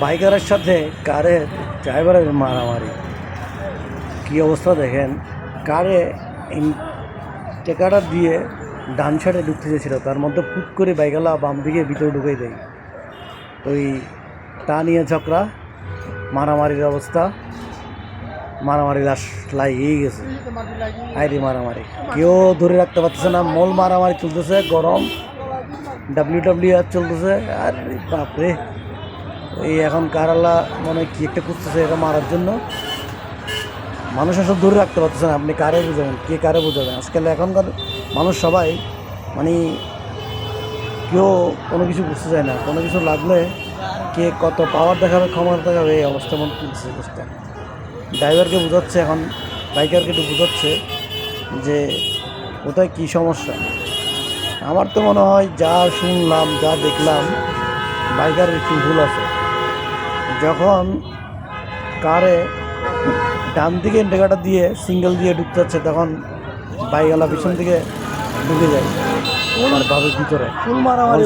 বাইকারের সাথে কারের ড্রাইভারের মারামারি কী অবস্থা দেখেন। কারে টেকাটা দিয়ে ডান সাইডে ঢুকতে চেয়েছিল, তার মধ্যে ফুট করে বাইকালা বাম দিকে ভিতরে ঢুকে দেয়। ওই তা নিয়ে ঝগড়া, মারামারির অবস্থা, মারামারি লাশ লাগিয়ে গেছে। আইরি মারামারি কেউ ধরে রাখতে পারতেছে না, মল মারামারি চলতেছে, গরম WWR চলতেছে। আর বাপরে, এই এখন কারালা মনে কি একটা করতেছে এটা মারার জন্য, মানুষ আসলে ধরে রাখতে পারতেছে না। আপনি কারে বুঝাবেন, কে কারে বুঝাবেন? আজকাল এখনকার মানুষ সবাই মানে কেউ কোনো কিছু বুঝতে চায় না। কোনো কিছু লাগলে কে কত পাওয়ার দেখাবে, ক্ষমতা দেখাবে, এই অবস্থা মনে তুলছে বুঝতে। ড্রাইভারকে বোঝাচ্ছে এখন, বাইকারকে একটু বোঝাচ্ছে যে কোথায় কী সমস্যা। আমার তো মনে হয় যা শুনলাম, যা দেখলাম, বাইকারের একটু ভুল আছে। যখন কারে ডান দিকে ইন্ডিকেটার দিয়ে সিঙ্গেল দিয়ে ঢুকতে যাচ্ছে, তখন বাইকওয়ালা পিছন থেকে ঢুকে যায় আমার বাবের ভিতরে।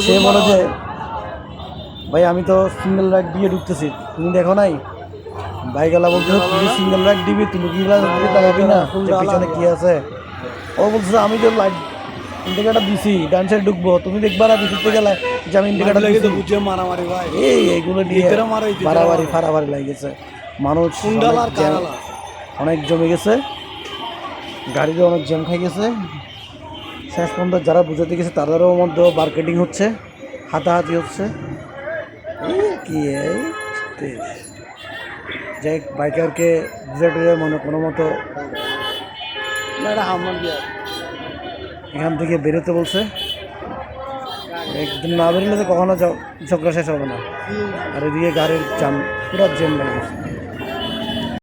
সে বলে যে ভাই আমি তো সিঙ্গেল রাইড দিয়ে ঢুকতেছি, তুমি দেখো নাই? বাইকওয়ালা বলছে তুমি সিঙ্গেল রাইড দিবি, তুমি কি তাকাবি না যে পিছনে কি আছে? ও বলছে আমি তো লাইট ইন্ডিকেটার দিছি, ডান সাইড ঢুকবো, তুমি দেখবা না ভিতর থেকে যে আমি ইন্ডিকেটার দিছি। মারামারি ভাই, এইগুলো নিয়ে মারামারি ফারামারি লাগেছে। মানুষ অনেক জমে গেছে, গাড়িতে অনেক জ্যাম খাই গেছে। শেষ পর্যন্ত যারা বুঝাতে গেছে তাদেরও মধ্যে মার্কেটিং হচ্ছে, হাতাহাতি হচ্ছে। কি যে বাইকারকে বুঝাতে মনে কোনো মতো এখান থেকে বেরোতে বলছে। একদিন না বেরোলে তো কখনো ঝগড়া শেষ হবে না। আর এদিকে গাড়ির জ্যাম, পুরো জ্যাম লেগে গেছে।